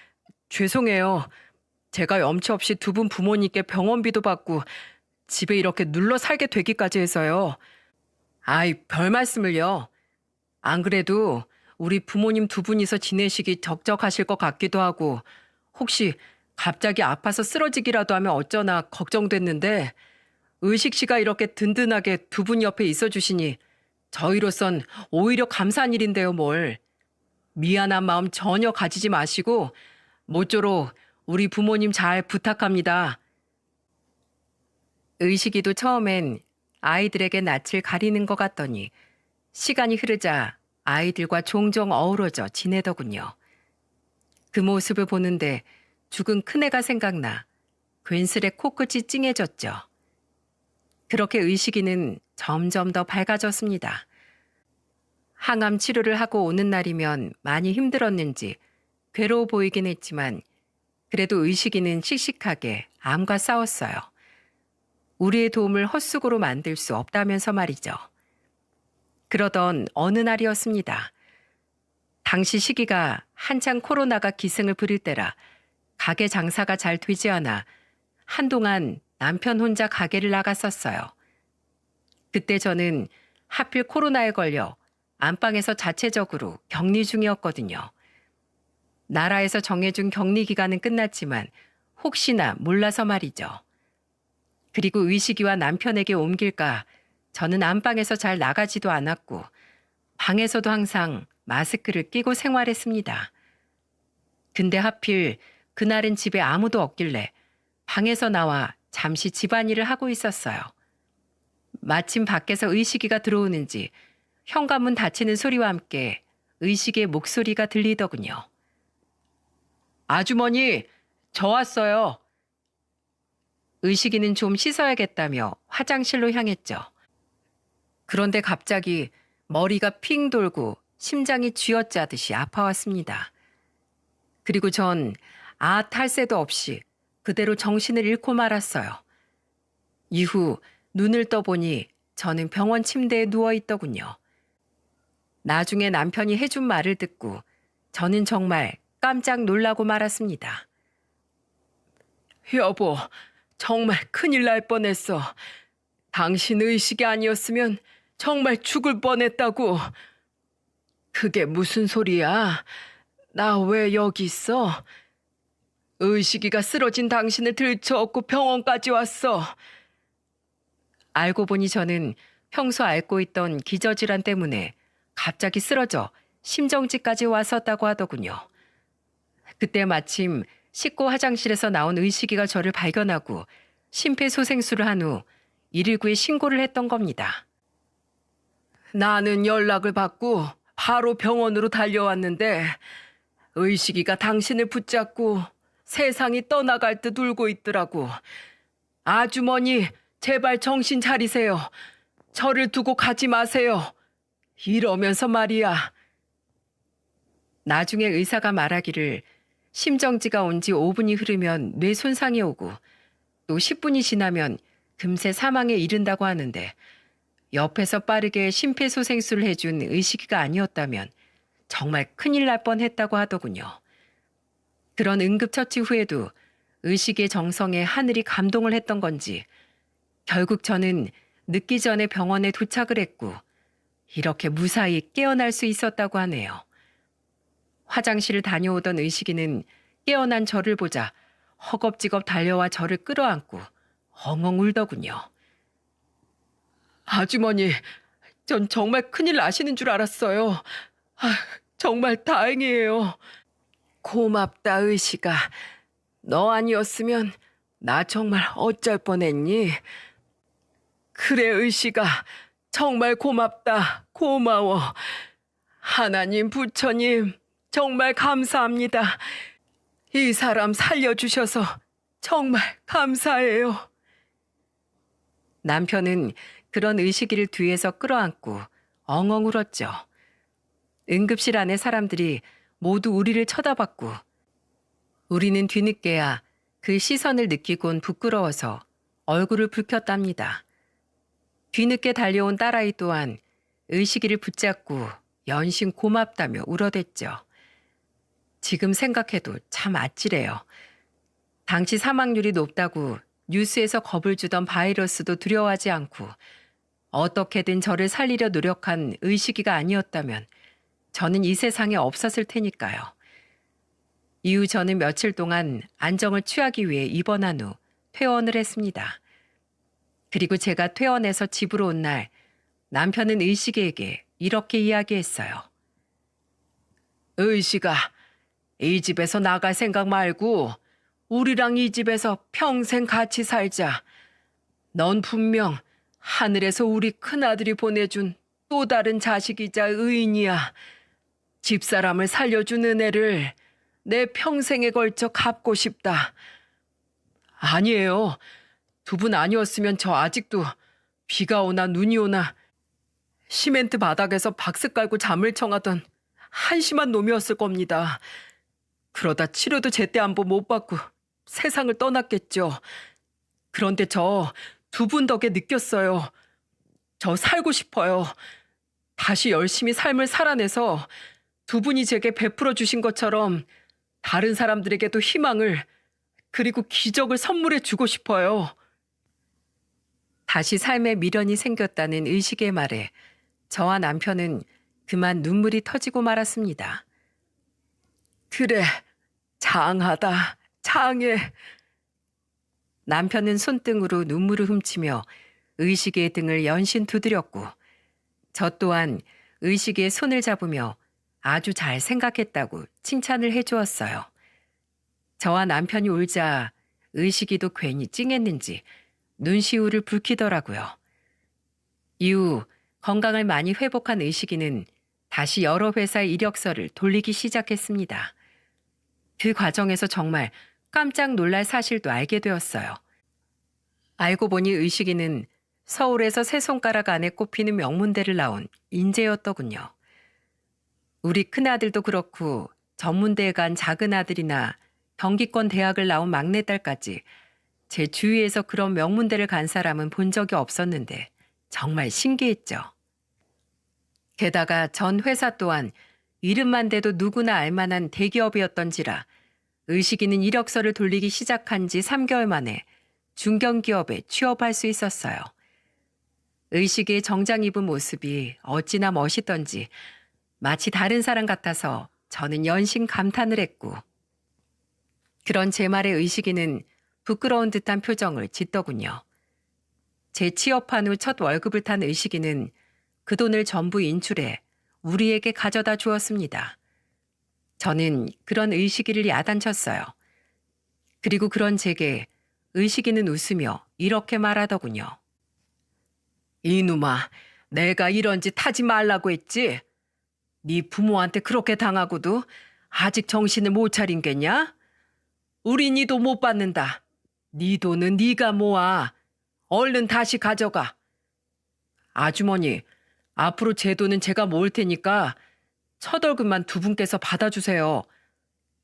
죄송해요. 제가 염치 없이 두 분 부모님께 병원비도 받고 집에 이렇게 눌러 살게 되기까지 해서요. 아이, 별 말씀을요. 안 그래도 우리 부모님 두 분이서 지내시기 적적하실 것 같기도 하고 혹시 갑자기 아파서 쓰러지기라도 하면 어쩌나 걱정됐는데 의식 씨가 이렇게 든든하게 두 분 옆에 있어 주시니 저희로선 오히려 감사한 일인데요, 뭘. 미안한 마음 전혀 가지지 마시고 모쪼록 우리 부모님 잘 부탁합니다. 의식이도 처음엔 아이들에게 낯을 가리는 것 같더니 시간이 흐르자 아이들과 종종 어우러져 지내더군요. 그 모습을 보는데 죽은 큰애가 생각나 괜스레 코끝이 찡해졌죠. 그렇게 의식이는 점점 더 밝아졌습니다. 항암 치료를 하고 오는 날이면 많이 힘들었는지 괴로워 보이긴 했지만 그래도 의식이는 씩씩하게 암과 싸웠어요. 우리의 도움을 헛수고로 만들 수 없다면서 말이죠. 그러던 어느 날이었습니다. 당시 시기가 한창 코로나가 기승을 부릴 때라 가게 장사가 잘 되지 않아 한동안 남편 혼자 가게를 나갔었어요. 그때 저는 하필 코로나에 걸려 안방에서 자체적으로 격리 중이었거든요. 나라에서 정해준 격리 기간은 끝났지만 혹시나 몰라서 말이죠. 그리고 의식이와 남편에게 옮길까 저는 안방에서 잘 나가지도 않았고 방에서도 항상 마스크를 끼고 생활했습니다. 근데 하필 그날은 집에 아무도 없길래 방에서 나와 잠시 집안일을 하고 있었어요. 마침 밖에서 의식이가 들어오는지 현관문 닫히는 소리와 함께 의식의 목소리가 들리더군요. 아주머니, 저 왔어요. 의식이는 좀 씻어야겠다며 화장실로 향했죠. 그런데 갑자기 머리가 핑 돌고 심장이 쥐어짜듯이 아파왔습니다. 그리고 전 할 새도 없이 그대로 정신을 잃고 말았어요. 이후 눈을 떠보니 저는 병원 침대에 누워있더군요. 나중에 남편이 해준 말을 듣고 저는 정말 깜짝 놀라고 말았습니다. 여보, 정말 큰일 날 뻔했어. 당신 의식이 아니었으면 정말 죽을 뻔했다고. 그게 무슨 소리야? 나 왜 여기 있어? 의식이가 쓰러진 당신을 들쳐업고 병원까지 왔어. 알고 보니 저는 평소 앓고 있던 기저질환 때문에 갑자기 쓰러져 심정지까지 왔었다고 하더군요. 그때 마침 씻고 화장실에서 나온 의식이가 저를 발견하고 심폐소생술을 한 후 119에 신고를 했던 겁니다. 나는 연락을 받고 바로 병원으로 달려왔는데 의식이가 당신을 붙잡고 세상이 떠나갈 듯 울고 있더라고. 아주머니, 제발 정신 차리세요. 저를 두고 가지 마세요. 이러면서 말이야. 나중에 의사가 말하기를 심정지가 온 지 5분이 흐르면 뇌 손상이 오고 또 10분이 지나면 금세 사망에 이른다고 하는데 옆에서 빠르게 심폐소생술을 해준 의식이가 아니었다면 정말 큰일 날 뻔했다고 하더군요. 그런 응급처치 후에도 의식의 정성에 하늘이 감동을 했던 건지 결국 저는 늦기 전에 병원에 도착을 했고 이렇게 무사히 깨어날 수 있었다고 하네요. 화장실을 다녀오던 의식이는 깨어난 저를 보자 허겁지겁 달려와 저를 끌어안고 엉엉 울더군요. 아주머니, 전 정말 큰일 나시는 줄 알았어요. 정말 다행이에요. 고맙다, 의식아. 너 아니었으면 나 정말 어쩔 뻔했니? 그래, 의식아. 정말 고맙다. 고마워. 하나님, 부처님, 정말 감사합니다. 이 사람 살려주셔서 정말 감사해요. 남편은 그런 의식이를 뒤에서 끌어안고 엉엉 울었죠. 응급실 안에 사람들이 모두 우리를 쳐다봤고 우리는 뒤늦게야 그 시선을 느끼곤 부끄러워서 얼굴을 붉혔답니다. 뒤늦게 달려온 딸아이 또한 의식이를 붙잡고 연신 고맙다며 울어댔죠. 지금 생각해도 참 아찔해요. 당시 사망률이 높다고 뉴스에서 겁을 주던 바이러스도 두려워하지 않고 어떻게든 저를 살리려 노력한 의식이가 아니었다면 저는 이 세상에 없었을 테니까요. 이후 저는 며칠 동안 안정을 취하기 위해 입원한 후 퇴원을 했습니다. 그리고 제가 퇴원해서 집으로 온 날 남편은 의식이에게 이렇게 이야기했어요. 의식아, 이 집에서 나갈 생각 말고 우리랑 이 집에서 평생 같이 살자. 넌 분명 하늘에서 우리 큰아들이 보내준 또 다른 자식이자 의인이야. 집사람을 살려준 은혜를 내 평생에 걸쳐 갚고 싶다. 아니에요. 두 분 아니었으면 저 아직도 비가 오나 눈이 오나 시멘트 바닥에서 박스 깔고 잠을 청하던 한심한 놈이었을 겁니다. 그러다 치료도 제때 한 번 못 받고 세상을 떠났겠죠. 그런데 저 두 분 덕에 느꼈어요. 저 살고 싶어요. 다시 열심히 삶을 살아내서 두 분이 제게 베풀어 주신 것처럼 다른 사람들에게도 희망을 그리고 기적을 선물해 주고 싶어요. 다시 삶에 미련이 생겼다는 의식의 말에 저와 남편은 그만 눈물이 터지고 말았습니다. 그래, 장하다, 장해. 남편은 손등으로 눈물을 훔치며 의식의 등을 연신 두드렸고 저 또한 의식의 손을 잡으며 아주 잘 생각했다고 칭찬을 해주었어요. 저와 남편이 울자 의식이도 괜히 찡했는지 눈시울을 붉히더라고요. 이후 건강을 많이 회복한 의식이는 다시 여러 회사의 이력서를 돌리기 시작했습니다. 그 과정에서 정말 깜짝 놀랄 사실도 알게 되었어요. 알고 보니 의식이는 서울에서 세 손가락 안에 꼽히는 명문대를 나온 인재였더군요. 우리 큰아들도 그렇고 전문대에 간 작은 아들이나 경기권 대학을 나온 막내딸까지 제 주위에서 그런 명문대를 간 사람은 본 적이 없었는데 정말 신기했죠. 게다가 전 회사 또한 이름만 대도 누구나 알만한 대기업이었던지라 의식이는 이력서를 돌리기 시작한 지 3개월 만에 중견기업에 취업할 수 있었어요. 의식에 정장 입은 모습이 어찌나 멋있던지 마치 다른 사람 같아서 저는 연신 감탄을 했고, 그런 제 말에 의식이는 부끄러운 듯한 표정을 짓더군요. 제 취업한 후 첫 월급을 탄 의식이는 그 돈을 전부 인출해 우리에게 가져다 주었습니다. 저는 그런 의식이를 야단쳤어요. 그리고 그런 제게 의식이는 웃으며 이렇게 말하더군요. 이놈아, 내가 이런 짓 하지 말라고 했지? 네 부모한테 그렇게 당하고도 아직 정신을 못 차린 게냐? 우리 네 돈 못 받는다. 네 돈은 네가 모아. 얼른 다시 가져가. 아주머니, 앞으로 제 돈은 제가 모을 테니까 첫 월급만 두 분께서 받아주세요.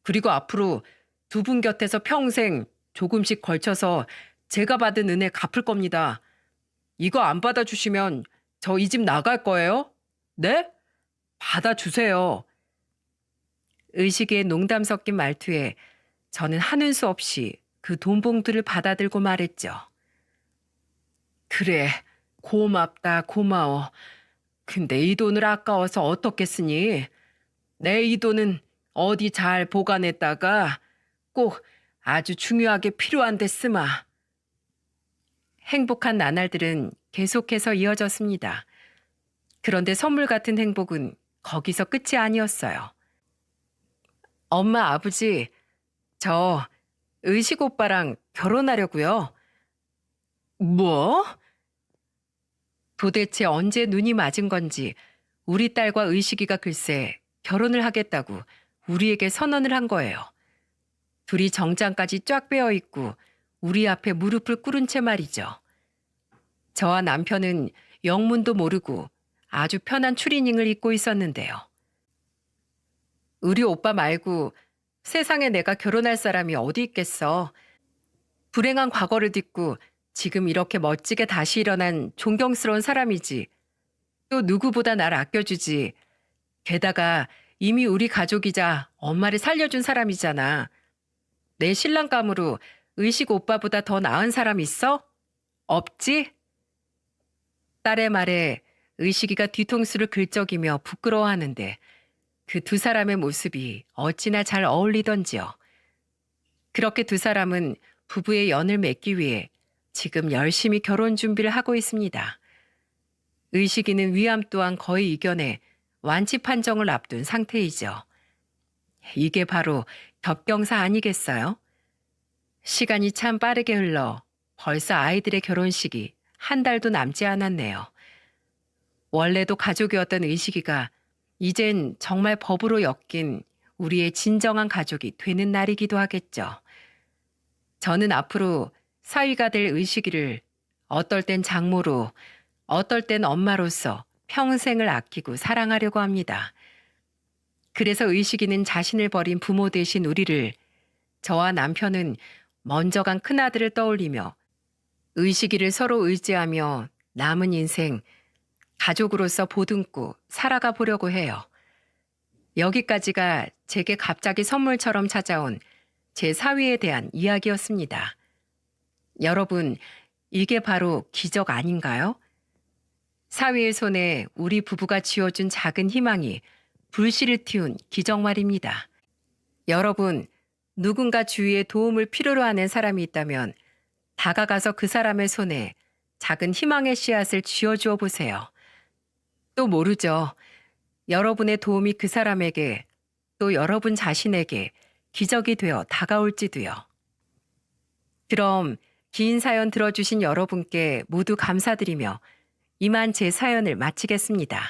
그리고 앞으로 두 분 곁에서 평생 조금씩 걸쳐서 제가 받은 은혜 갚을 겁니다. 이거 안 받아주시면 저 이 집 나갈 거예요? 네? 받아주세요. 의식의 농담 섞인 말투에 저는 하는 수 없이 그 돈 봉투를 받아들고 말했죠. 그래, 고맙다, 고마워. 근데 이 돈을 아까워서 어떻게 쓰니? 내 이 돈은 어디 잘 보관했다가 꼭 아주 중요하게 필요한 데 쓰마. 행복한 나날들은 계속해서 이어졌습니다. 그런데 선물 같은 행복은 거기서 끝이 아니었어요. 엄마, 아버지, 저 의식 오빠랑 결혼하려고요. 뭐? 도대체 언제 눈이 맞은 건지 우리 딸과 의식이가 글쎄 결혼을 하겠다고 우리에게 선언을 한 거예요. 둘이 정장까지 쫙 빼어 있고 우리 앞에 무릎을 꿇은 채 말이죠. 저와 남편은 영문도 모르고 아주 편한 추리닝을 입고 있었는데요. 우리 오빠 말고 세상에 내가 결혼할 사람이 어디 있겠어. 불행한 과거를 딛고 지금 이렇게 멋지게 다시 일어난 존경스러운 사람이지. 또 누구보다 날 아껴주지. 게다가 이미 우리 가족이자 엄마를 살려준 사람이잖아. 내 신랑감으로 의식 오빠보다 더 나은 사람 있어? 없지? 딸의 말에 의식이가 뒤통수를 긁적이며 부끄러워하는데 그 두 사람의 모습이 어찌나 잘 어울리던지요. 그렇게 두 사람은 부부의 연을 맺기 위해 지금 열심히 결혼 준비를 하고 있습니다. 의식이는 위암 또한 거의 이겨내 완치 판정을 앞둔 상태이죠. 이게 바로 겹경사 아니겠어요? 시간이 참 빠르게 흘러 벌써 아이들의 결혼식이 한 달도 남지 않았네요. 원래도 가족이었던 의식이가 이젠 정말 법으로 엮인 우리의 진정한 가족이 되는 날이기도 하겠죠. 저는 앞으로 사위가 될 의식이를 어떨 땐 장모로, 어떨 땐 엄마로서 평생을 아끼고 사랑하려고 합니다. 그래서 의식이는 자신을 버린 부모 대신 우리를, 저와 남편은 먼저 간 큰아들을 떠올리며 의식이를 서로 의지하며 남은 인생 가족으로서 보듬고 살아가 보려고 해요. 여기까지가 제게 갑자기 선물처럼 찾아온 제 사위에 대한 이야기였습니다. 여러분, 이게 바로 기적 아닌가요? 사위의 손에 우리 부부가 쥐어준 작은 희망이 불씨를 틔운 기적 말입니다. 여러분, 누군가 주위에 도움을 필요로 하는 사람이 있다면 다가가서 그 사람의 손에 작은 희망의 씨앗을 쥐어주어 보세요. 또 모르죠. 여러분의 도움이 그 사람에게 또 여러분 자신에게 기적이 되어 다가올지도요. 그럼 긴 사연 들어주신 여러분께 모두 감사드리며 이만 제 사연을 마치겠습니다.